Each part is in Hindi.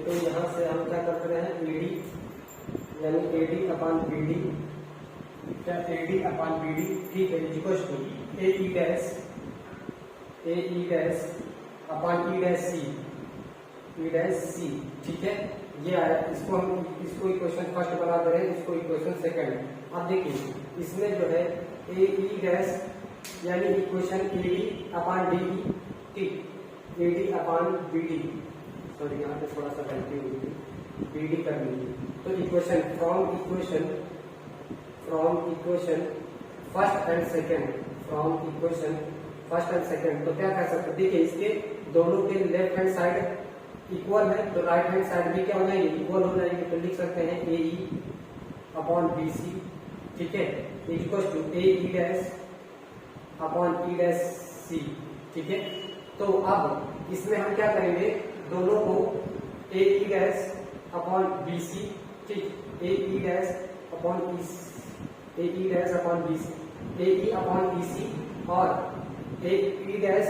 तो यहाँ से हम क्या कर रहे हैं, एडी यानी एडी अपॉन बीडी, क्या एडी अपॉन बीडी, ठीक है, equals to A E dash upon E dash C, ठीक है, ये आया। इसको इक्वेशन फर्स्ट बना दे रहे हैं, इसको इक्वेशन सेकंड। अब देखिए इसमें जो है ए ई डैश यानी इक्वेशन एडी अपॉन डी, ठीक, एडी अपॉन बीडी, सॉरी यहाँ पे थोड़ा सा गलती हुई थी, बीडी कर लीजिए। तो equation from equation first and second, तो क्या कह सकते हैं, देखिए इसके दोनों के लेफ्ट हैंड साइड इक्वल है, तो राइट हैंड साइड भी क्या हो जाएगी, इक्वल हो जाएगी। तो लिख सकते हैं ए ई अपॉन बी सी, ठीक है, equal to A E dash upon E dash C, ठीक है। तो अब इसमें हम क्या करेंगे, दोनों को A E dash upon B C, ठीक, A E dash upon B C, A E upon B C और ए ई डैश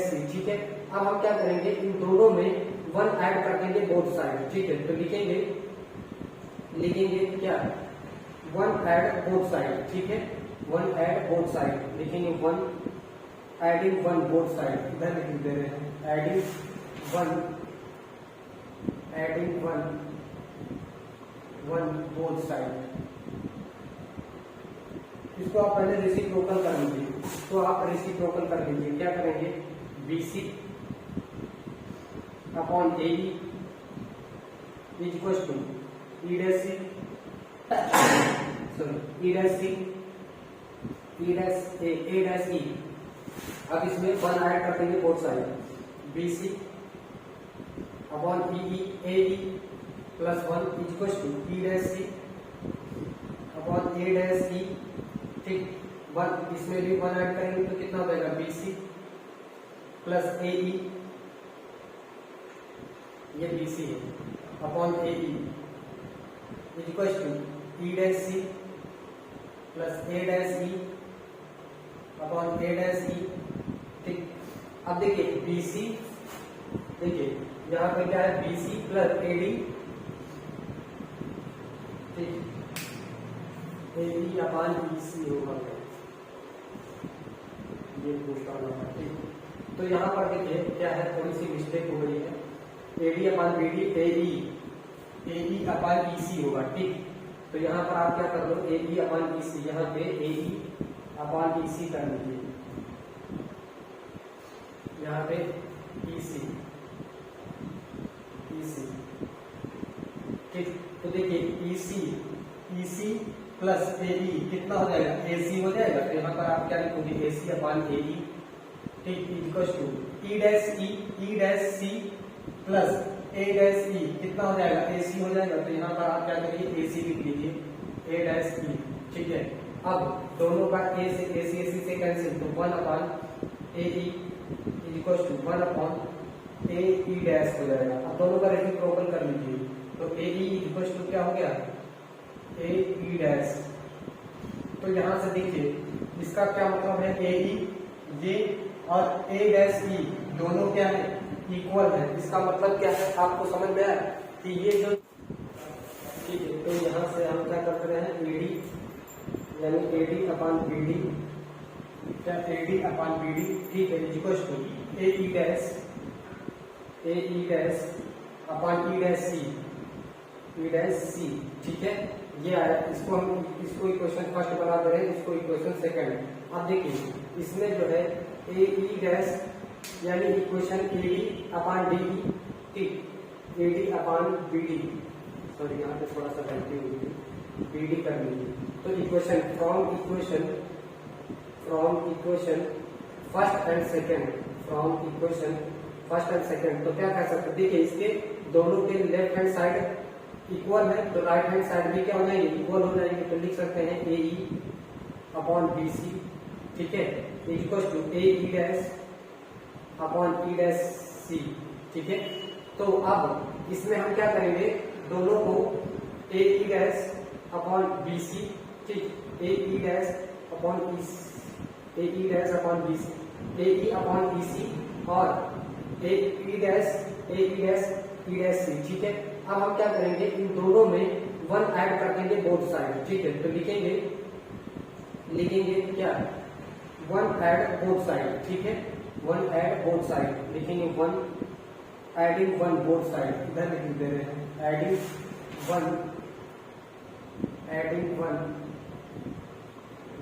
सी, ठीक है। अब हम क्या करेंगे, इन दोनों में 1 ऐड कर देंगे बोथ साइड, ठीक है। तो लिखेंगे क्या, 1 ऐड बोथ साइड, ठीक है, 1 ऐड बोथ साइड, लिखेंगे 1 एडिंग 1 बोथ साइड, इधर लिख दे रहे हैं एडिंग 1 बोथ साइड। इसको आप पहले रेसिप्रोकल कर लीजिए, तो आप रेसिप्रोकल कर लीजिए, क्या करेंगे, BC upon A equal to E dash E. अब इसमें 1 ऐड कर देंगे both side, BC upon A plus 1 equal to E dash C upon A dash E, ठीक, 1 इसमें भी 1 ऐड करेंगे तो कितना हो जाएगा, BC प्लस ए ई, ये BC है, upon A E equal to E dash C plus A dash E upon A dash E, ठीक। अब देखिए BC, देखिए यहाँ पे क्या है, BC प्लस AD, ठीक, AD अपॉन BC होगा, ये पूछा होगा, ठीक। तो यहाँ पर देखिए क्या है, थोड़ी सी मिस्टेक हो गई है, AD upon BD AE upon EC होगा, ठीक। तो यहाँ पर आप क्या कर लो, AE अपॉन EC, यहाँ पे AE अपॉन EC कर लीजिए, यहाँ पे EC, ठीक। तो देखिए EC प्लस AE कितना हो जाएगा, AC हो जाएगा। तो यहाँ पर आप क्या लिखोगे, AC अपॉन AE, ठीक, equal to E dash C plus A dash E, कितना हो जाएगा, AC हो जाएगा। तो यहाँ पर आप क्या करिए, AC लिख लीजिए, ए डैश ई, ठीक है। अब दोनों का AC से कैंसिल, तो 1 upon AE equal to 1 upon AE dash हो जाएगा। अब दोनों का रेसिप्रोकल कर लीजिए, तो AE इक्वल टू क्या हो गया, AE डैश। तो यहाँ से देखिए इसका क्या मतलब है, AE ये और A डैश E दोनों क्या है, इक्वल है। इसका मतलब क्या है, आपको समझ में आया कि ये जो, ठीक है। तो यहाँ से हम क्या कर रहे हैं, AD यानी AD अपॉन BD, क्या AD अपॉन BD, ठीक है, equal to AE dash upon E dash C, ठीक है, ये आया। इसको इक्वेशन फर्स्ट बना दे रहे हैं, इसको इक्वेशन सेकंड। अब देखिए इसमें जो है ए ई डैश यानी इक्वेशन एडी अपॉन डी, ठीक, एडी अपॉन बीडी, सॉरी यहाँ पे थोड़ा सा गलती हुई थी, बीडी कर लीजिए। तो equation from equation first and second, तो क्या कह सकते हैं, देखिए इसके दोनों के लेफ्ट हैंड साइड इक्वल है, तो राइट हैंड साइड भी क्या हो जाएगी, इक्वल हो जाएगी। तो लिख सकते हैं ए ई अपॉन बी सी, ठीक है, equal to A E dash upon E dash C, ठीक है। तो अब इसमें हम क्या करेंगे, दोनों को A E dash upon B C, ठीक, A E dash upon B C, A E upon E C और ई डैश सी, ठीक है। अब हम क्या करेंगे, इन दोनों में 1 ऐड कर देंगे बोथ साइड, ठीक है। तो लिखेंगे क्या, 1 ऐड बोथ साइड, ठीक है। 1 ऐड बोथ साइड लिखेंगे, 1 एडिंग 1 बोथ साइड, इधर लिख दे रहे हैं, एडिंग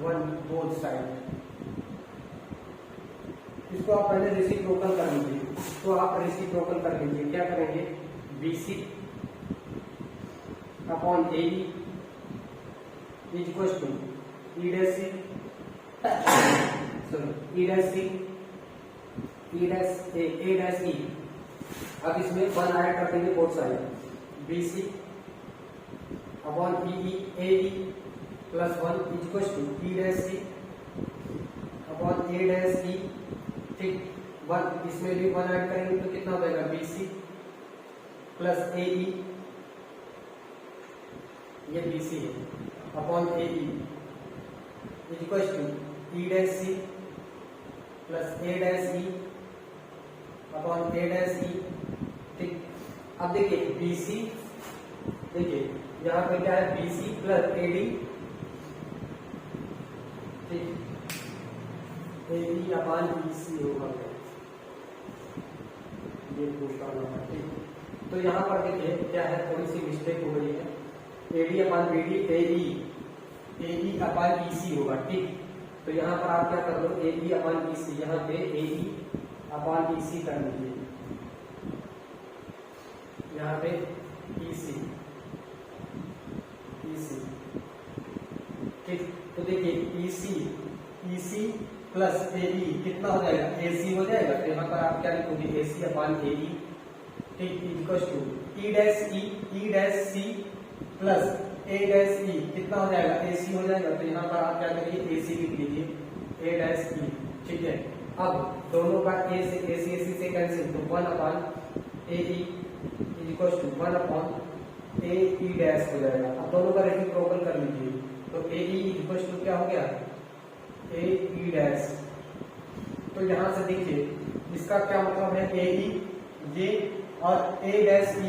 1 बोथ साइड। इसको आप पहले रेसिप्रोकल कर लीजिए, तो आप रेसिप्रोकल कर लीजिए, क्या करेंगे, BC upon AE is equal to E dash C, sorry E dash C, E dash A dash E। अब इसमें 1 ऐड कर देंगे both side, BC upon AE plus 1 is equal to E dash C upon A dash E, ठीक। 1 इसमें भी 1 ऐड करेंगे तो कितना हो जाएगा, BC प्लस AE, ये BC है, upon AE is equal to E dash C plus A dash E upon A dash E, ठीक। अब देखिए BC, देखिए यहाँ पे क्या है, BC प्लस AD, ठीक, AD अपॉन BC होगा, ये प्रूफ करना है, ठीक। तो यहाँ पर देखिए क्या है, थोड़ी सी मिस्टेक हो गई है, AD upon BD AE upon BC होगा, ठीक। तो यहाँ पर आप क्या कर लो, AE अपॉन BC, यहाँ पे AE अपॉन BC कर लीजिए, यहाँ पे BC, ठीक। तो देखिए EC प्लस AE कितना हो जाएगा, AC हो जाएगा। तो यहाँ पर आप क्या लिखोगे, AC अपॉन AE, ठीक, equal to E dash C plus A dash E कितना हो जाएगा, AC हो जाएगा। तो यहाँ पर आप क्या करिए, AC लिख लीजिए, A डैश E, ठीक है। अब दोनों का AC से कैंसिल, तो 1 upon AE is equal to 1 upon AE dash हो जाएगा। अब दोनों का रेसिप्रोकल कर लीजिए, तो AE इज इक्वल टू क्या हो गया, AE डैश। तो यहाँ से देखिए इसका क्या मतलब है, AE ये और A डैश E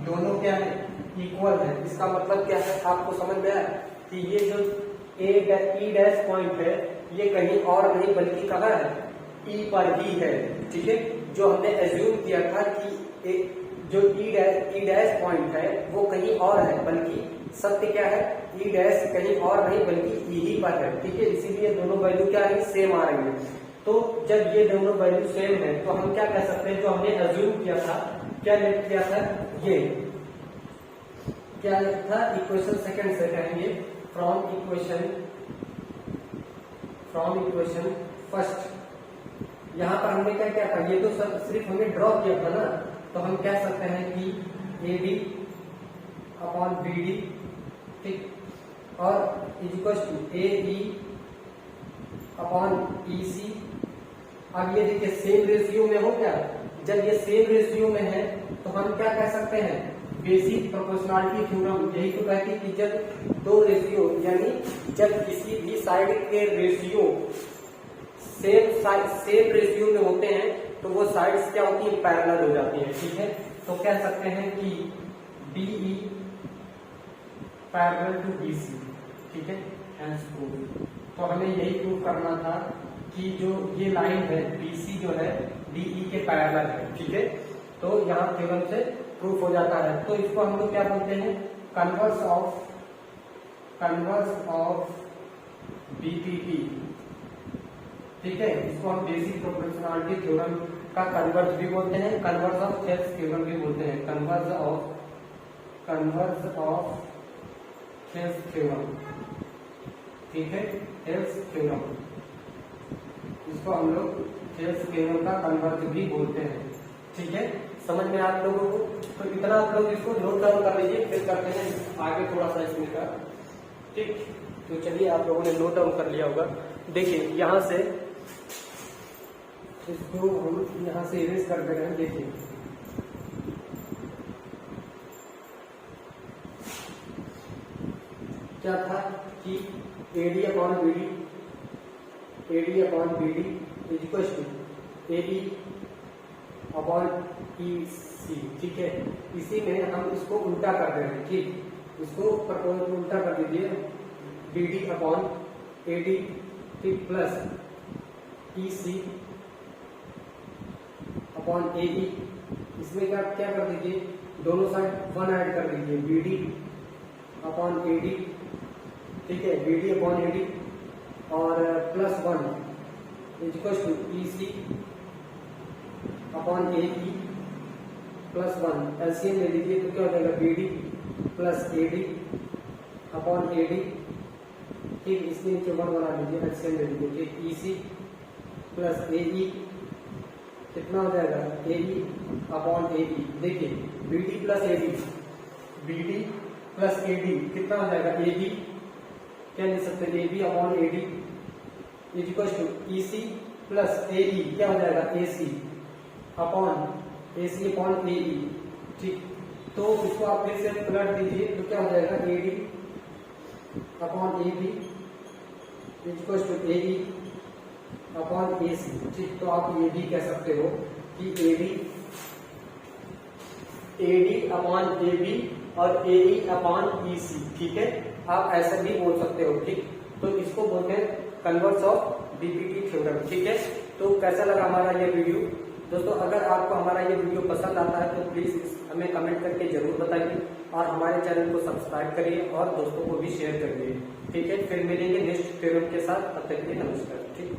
दोनों क्या है, इक्वल है। इसका मतलब क्या है, आपको समझ में आया कि ये जो E डैश पॉइंट है, ये कहीं और नहीं बल्कि कहाँ है, E पर ही है, ठीक है। जो हमने एज्यूम किया था कि जो E डैश पॉइंट है वो कहीं और है, बल्कि सत्य क्या है, E डैश कहीं और नहीं बल्कि E ही पर है, ठीक है। इसीलिए दोनों वैल्यू क्या है, सेम आ रही है। तो जब ये दोनों वैल्यू सेम है तो हम क्या कह सकते हैं, जो हमने एज्यूम किया था, क्या लिख किया था, ये क्या लिखा था, इक्वेशन सेकंड से कहेंगे, फ्रॉम इक्वेशन फर्स्ट। यहाँ पर हमने क्या किया था, ये तो सिर्फ हमने ड्रॉ किया था ना, तो हम कह सकते हैं कि AD अपॉन BD, ठीक, और is equal to AE upon EC। अब ये देखिए सेम रेशियो में हो क्या, जब ये सेम रेशियो में है तो हम क्या कह सकते हैं, बेसिक प्रोपोर्शनलिटी थ्योरम। यही तो कहती है कि जब दो रेशियो, यानी जब किसी भी साइड के रेशियो सेम रेशियो में होते हैं तो वो साइड्स क्या होती है, पैरेलल हो जाती हैं, ठीक है। तो कह सकते हैं कि BE पैरेलल टू BC, ठीक है, हेंस प्रूव। तो हमें यही प्रूव करना था कि जो ये लाइन है BC जो है DE के पैरेलल है, ठीक है। तो यहाँ थ्योरम से प्रूफ हो जाता है। तो इसको हम लोग क्या बोलते हैं, कन्वर्स ऑफ BPP, ठीक है। इसको हम बेसिक प्रोपोर्शनलिटी थ्योरम का कन्वर्स भी बोलते हैं, कन्वर्स ऑफ थेल्स थ्योरम भी बोलते हैं, कन्वर्स ऑफ थेल्स थ्योरम, ठीक है, थेल्स थ्योरम। इसको हम लोग थेल्स थ्योरम का कन्वर्स भी बोलते हैं, ठीक है। समझ में आप लोगों को, तो इतना आप लोग इसको नोट डाउन कर लीजिए, फिर करते हैं आगे थोड़ा सा इसमें का, ठीक। तो चलिए आप लोगों ने नोट डाउन कर लिया होगा। देखिए यहाँ से इसको हम यहाँ से इरेज कर दे रहे हैं। देखिए क्या था कि AD upon BD is equal to AD upon E C, ठीक है। इसी में हम इसको उल्टा कर रहे हैं, ठीक, इसको उल्टा कर दीजिए, B D upon A D, ठीक, plus E C upon A E. इसमें क्या क्या कर दीजिए, दोनों साइड 1 ऐड कर दीजिए, B D upon A D, ठीक है, B D upon A D और plus 1 equal to E C upon A E plus 1। LCM ले लीजिए तो क्या हो जाएगा, B D plus A D upon A D, ठीक, इसके नीचे 1 बना लीजिए, एलसीएम ले लीजिए, ठीक, ई सी प्लस ए ई कितना हो जाएगा, ए ई अपॉन ए ई। देखिए B D plus A D, B D plus A D कितना हो जाएगा, ए बी, क्या लिख सकते हैं, A B upon A D is equal to E C plus A E, क्या हो जाएगा, ए सी upon A C upon A ई, ठीक। तो इसको आप फिर से पलट दीजिए तो क्या हो जाएगा, A D upon A B is equal to A E upon A C, ठीक। तो आप ये भी कह सकते हो कि A D upon A B और A E upon E C, ठीक है, आप ऐसा भी बोल सकते हो, ठीक। तो इसको बोलते हैं कन्वर्स ऑफ डीपीटी थ्योरम, ठीक है। तो कैसा लगा हमारा ये वीडियो दोस्तों? अगर आपको हमारा ये वीडियो पसंद आता है तो प्लीज हमें कमेंट करके जरूर बताइए और हमारे चैनल को सब्सक्राइब करिए और दोस्तों को भी शेयर करिए, ठीक है। फिर मिलेंगे नेक्स्ट थ्योरम के साथ, तब तक के लिए नमस्कार, ठीक।